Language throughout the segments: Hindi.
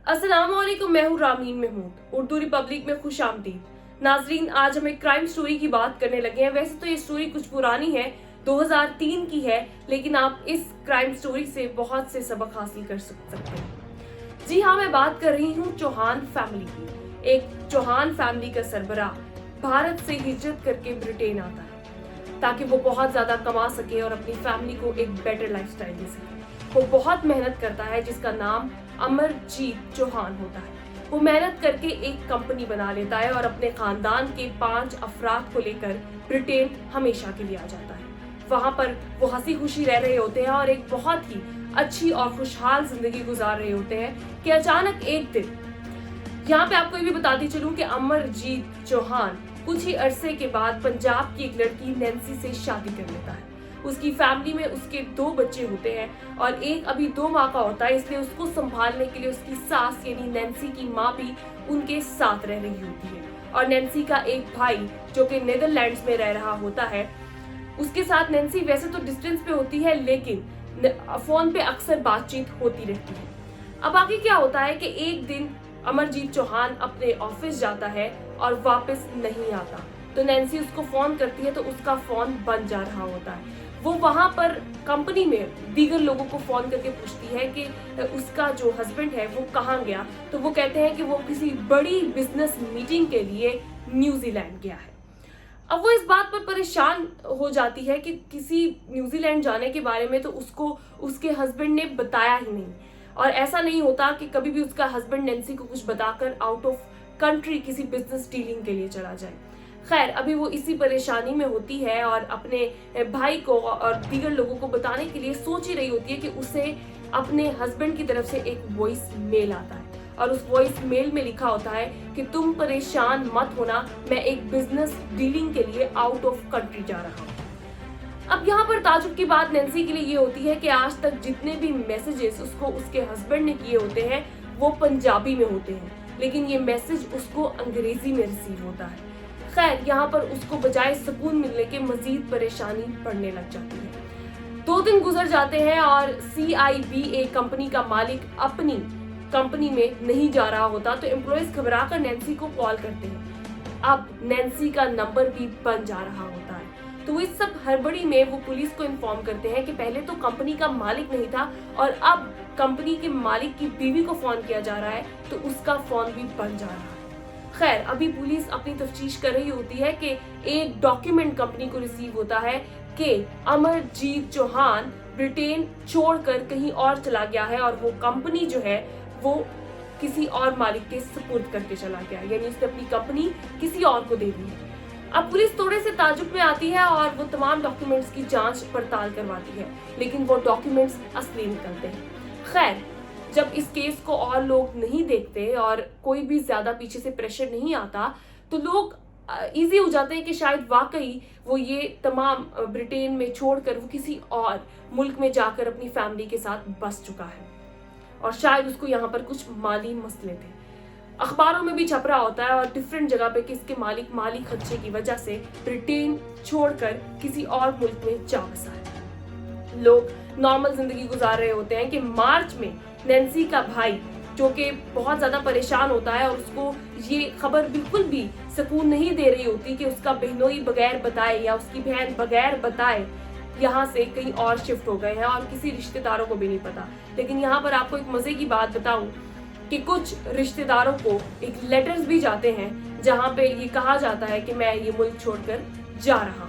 अस्सलामुअलैकुम, मैं हूँ रामीन महमूद। उर्दू रिपब्लिक में खुश आमदीद। नाजरीन, आज हम एक क्राइम स्टोरी की बात करने लगे हैं। वैसे तो ये स्टोरी कुछ पुरानी है, 2003 की है, लेकिन आप इस क्राइम स्टोरी से बहुत से सबक हासिल कर सकते हैं। जी हाँ, मैं बात कर रही हूँ चौहान फैमिली की। एक चौहान फैमिली का सरबराह भारत से हिजरत करके ब्रिटेन आता है ताकि वो बहुत ज्यादा कमा सके और अपनी फैमिली को एक बेटर लाइफस्टाइल दे सके। वो बहुत मेहनत करता है जिसका नाम अमरजीत चौहान होता है। वो मेहनत करके एक कंपनी बना लेता है और अपने खानदान के 5 अफराद को लेकर ब्रिटेन हमेशा के लिए आ जाता है। वहां पर वो हंसी खुशी रह रहे होते हैं और एक बहुत ही अच्छी और खुशहाल जिंदगी गुजार रहे होते हैं कि अचानक एक दिन, यहाँ पे आपको ये भी बताती चलूं कि अमरजीत चौहान कुछ ही अरसे के बाद पंजाब की एक लड़की नैन्सी से शादी कर लेता है। उसकी फैमिली में उसके 2 बच्चे होते हैं और एक अभी 2 माह का होता है, इसलिए उसको संभालने के लिए उसकी सास यानी नैन्सी की माँ भी उनके साथ रह रही होती है। और नैन्सी का एक भाई जो कि नीदरलैंड्स में रह रहा होता है, उसके साथ नैन्सी वैसे तो डिस्टेंस पे होती है लेकिन फोन पे अक्सर बातचीत होती रहती है। अब आगे क्या होता है कि एक दिन अमरजीत चौहान अपने ऑफिस जाता है और वापस नहीं आता, तो नैन्सी उसको फोन करती है तो उसका फोन बंद जा रहा होता है। वो वहां पर कंपनी में दीगर लोगों को फोन करके पूछती है कि उसका जो हस्बैंड है वो कहाँ गया, तो वो कहते हैं कि वो किसी बड़ी बिजनेस मीटिंग के लिए न्यूजीलैंड गया है। अब वो इस बात पर परेशान हो जाती है कि किसी न्यूजीलैंड जाने के बारे में तो उसको उसके हस्बैंड ने बताया ही नहीं, और ऐसा नहीं होता कि कभी भी उसका हस्बैंड नैन्सी को कुछ बताकर आउट ऑफ कंट्री किसी बिजनेस डीलिंग के लिए चला जाए। खैर, अभी वो इसी परेशानी में होती है और अपने भाई को और दीगर लोगों को बताने के लिए सोच ही रही होती है कि उसे अपने हस्बैंड की तरफ से एक वॉइस मेल आता है और उस वॉइस मेल में लिखा होता है कि तुम परेशान मत होना, मैं एक बिजनेस डीलिंग के लिए आउट ऑफ कंट्री जा रहा हूँ। अब यहाँ पर ताजुब की बात नैन्सी के लिए ये होती है कि आज तक जितने भी मैसेजेस उसको उसके हस्बैंड ने किए होते हैं वो पंजाबी में होते हैं, लेकिन ये मैसेज उसको अंग्रेजी में रिसीव होता है। खैर, यहाँ पर उसको बजाय सुकून मिलने के मजीद परेशानी पड़ने लग जाती है। 2 दिन गुजर जाते हैं और CIBA कंपनी का मालिक अपनी कंपनी में नहीं जा रहा होता, तो एम्प्लॉयज घबरा कर नैन्सी को कॉल करते हैं। अब नैन्सी का नंबर भी बंद जा रहा होता है, तो इस सब हड़बड़ी में वो पुलिस को इन्फॉर्म करते हैं कि पहले तो कंपनी का मालिक नहीं था और अब कंपनी के मालिक की बीवी को फोन किया जा रहा है, तो उसका फोन भी बंद जा रहा है। खैर, अभी पुलिस अपनी तफ्तीश कर रही होती है कि एक डॉक्यूमेंट कंपनी को रिसीव होता है कि अमरजीत चौहान ब्रिटेन छोड़कर कहीं और चला गया है और वो कंपनी जो है वो किसी और मालिक के सुपुर्द करके चला गया, यानी उसने अपनी कंपनी किसी और को दे दी है। अब पुलिस थोड़े से ताजुब में आती है और वो तमाम डॉक्यूमेंट्स की जांच पड़ताल करवाती है, लेकिन वो डॉक्यूमेंट्स असली निकलते हैं। खैर, जब इस केस को और लोग नहीं देखते और कोई भी ज्यादा पीछे से प्रेशर नहीं आता, तो लोग इजी हो जाते हैं कि शायद वाकई वो ये तमाम ब्रिटेन में छोड़कर वो किसी और मुल्क में जाकर अपनी फैमिली के साथ बस चुका है और शायद उसको यहाँ पर कुछ माली मसले थे। अखबारों में भी छप रहा होता है और डिफरेंट जगह पे कि इसके मालिक माली खदशे की वजह से ब्रिटेन छोड़कर किसी और मुल्क में जा बसा है। लोग नॉर्मल जिंदगी गुजार रहे होते हैं कि मार्च में नैन्सी का भाई, जो कि बहुत ज्यादा परेशान होता है और उसको ये खबर बिल्कुल भी सुकून नहीं दे रही होती कि उसका बहनोई बगैर बताए या उसकी बहन बगैर बताए यहाँ से कहीं और शिफ्ट हो गए हैं और किसी रिश्तेदारों को भी नहीं पता। लेकिन यहाँ पर आपको एक मजे की बात बताऊं कि कुछ रिश्तेदारों को एक लेटर्स भी जाते हैं जहाँ पे ये कहा जाता है कि मैं ये मुल्क छोड़कर जा रहा हूँ।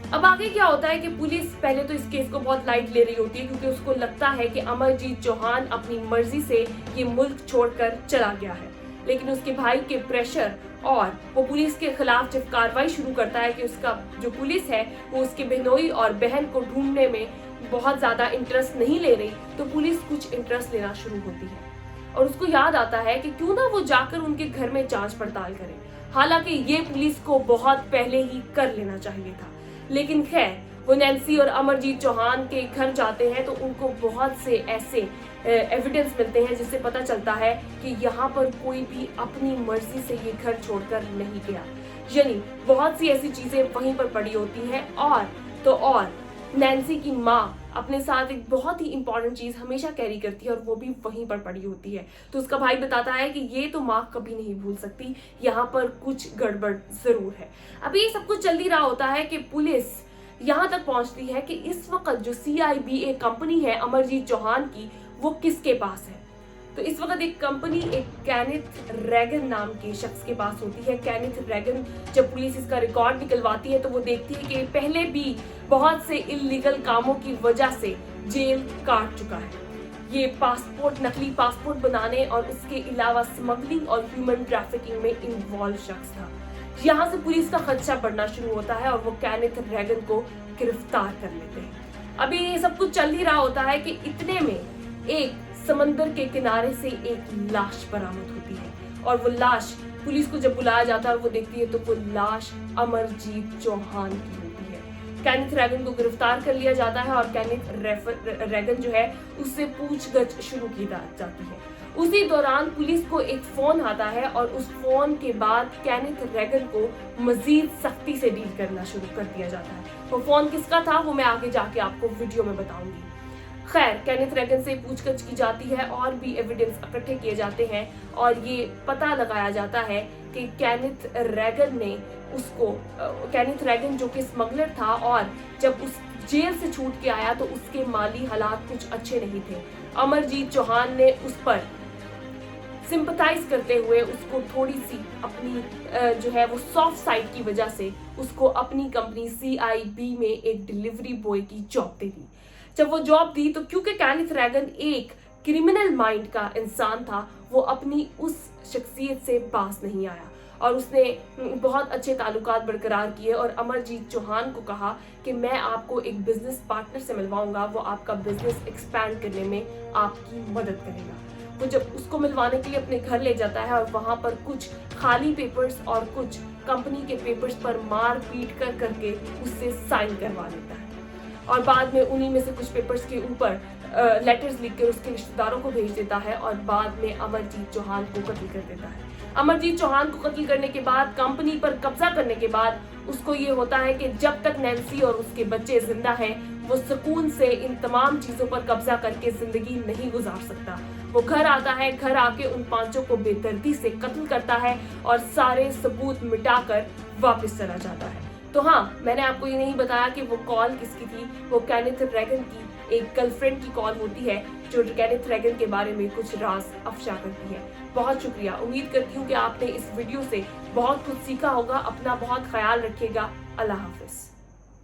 अब आगे क्या होता है कि पुलिस पहले तो इस केस को बहुत लाइट ले रही होती है क्योंकि उसको लगता है कि अमरजीत चौहान अपनी मर्जी से ये मुल्क छोड़कर चला गया है, लेकिन उसके भाई के प्रेशर और वो पुलिस के खिलाफ जब कार्रवाई शुरू करता है कि उसका जो पुलिस है वो उसके बहनोई और बहन को ढूंढने में बहुत ज्यादा इंटरेस्ट नहीं ले रही, तो पुलिस कुछ इंटरेस्ट लेना शुरू होती है और उसको याद आता है कि क्यों ना वो जाकर उनके घर में जांच पड़ताल करे। हालांकि ये पुलिस को बहुत पहले ही कर लेना चाहिए था, लेकिन खैर, वो नैन्सी और अमरजीत चौहान के घर जाते हैं तो उनको बहुत से ऐसे एविडेंस मिलते हैं जिससे पता चलता है कि यहाँ पर कोई भी अपनी मर्जी से ये घर छोड़कर नहीं गया, यानी बहुत सी ऐसी चीजें वहीं पर पड़ी होती हैं और नैन्सी की माँ अपने साथ एक बहुत ही इंपॉर्टेंट चीज हमेशा कैरी करती है और वो भी वहीं पर पड़ी होती है। तो उसका भाई बताता है कि ये तो माँ कभी नहीं भूल सकती, यहाँ पर कुछ गड़बड़ जरूर है। अभी ये सब कुछ चल ही रहा होता है कि पुलिस यहाँ तक पहुंचती है कि इस वक्त जो CIBA कंपनी है अमरजीत चौहान की, वो किसके पास है। तो इस वक्त एक कंपनी एक केनेथ रैगन नाम के शख्स के पास होती है। केनेथ रैगन, जब पुलिस इसका रिकॉर्ड निकलवाती है तो वो देखती है कि पहले भी बहुत से इलीगल कामों की वजह से जेल काट चुका है। ये पासपोर्ट, नकली पासपोर्ट बनाने और उसके अलावा स्मगलिंग और ह्यूमन ट्रैफिकिंग में इन्वॉल्व शख्स था। यहाँ से पुलिस का खदशा बढ़ना शुरू होता है और वो केनेथ रैगन को गिरफ्तार कर लेते हैं। अभी ये सब कुछ चल ही रहा होता है कि इतने में एक समंदर के किनारे से एक लाश बरामद होती है और वो लाश पुलिस को जब बुलाया जाता है और वो देखती है तो वो लाश अमरजीत चौहान की होती है। केनेथ रैगन को गिरफ्तार कर लिया जाता है और केनेथ रैगन जो है उससे पूछगछ शुरू की जाती है। उसी दौरान पुलिस को एक फोन आता है और उस फोन के बाद केनेथ रैगन को मजीद सख्ती से डील करना शुरू कर दिया जाता है। वो फोन किसका था वो मैं आगे जाके आपको वीडियो में बताऊंगी। खैर, केनेथ रैगन से पूछगछ की जाती है और भी एविडेंस इकट्ठे किए जाते हैं और ये पता लगाया जाता है कि केनेथ रैगन जो कि स्मगलर था और जब उस जेल से छूट के आया तो उसके माली हालात कुछ अच्छे नहीं थे। अमरजीत चौहान ने उस पर सिंपथाइज करते हुए उसको थोड़ी सी अपनी जो है वो सॉफ्ट साइड की वजह से उसको अपनी कंपनी CIB में एक डिलीवरी बॉय की जॉब दे दी। जब वो जॉब दी तो क्योंकि केनेथ रैगन एक क्रिमिनल माइंड का इंसान था, वो अपनी उस शख्सियत से बाज नहीं आया और उसने बहुत अच्छे ताल्लुकात बरकरार किए और अमरजीत चौहान को कहा कि मैं आपको एक बिजनेस पार्टनर से मिलवाऊंगा, वो आपका बिजनेस एक्सपैंड करने में आपकी मदद करेगा। वो जब उसको मिलवाने के लिए अपने घर ले जाता है और वहां पर कुछ खाली पेपर्स और कुछ कंपनी के पेपर्स पर मार पीट करके उससे साइन करवा लेता है और बाद में उन्हीं में से कुछ पेपर्स के ऊपर लेटर्स लिखकर उसके रिश्तेदारों को भेज देता है और बाद में अमरजीत चौहान को कत्ल कर देता है। अमरजीत चौहान को कत्ल करने के बाद, कंपनी पर कब्जा करने के बाद उसको ये होता है कि जब तक नैन्सी और उसके बच्चे जिंदा हैं वो सुकून से इन तमाम चीजों पर कब्जा करके जिंदगी नहीं गुजार सकता। वो घर आता है, घर आके उन पांचों को बेदर्दी से कत्ल करता है और सारे सबूत मिटाकर वापस चला जाता है। तो हाँ, मैंने आपको ये नहीं बताया कि वो कॉल किसकी थी। वो केनेथ रैगन की एक गर्लफ्रेंड की कॉल होती है जो केनेथ रैगन के बारे में कुछ राज अफशा करती है। बहुत शुक्रिया। उम्मीद करती हूँ कि आपने इस वीडियो से बहुत कुछ सीखा होगा। अपना बहुत ख्याल रखिएगा। अल्लाह हाफिज।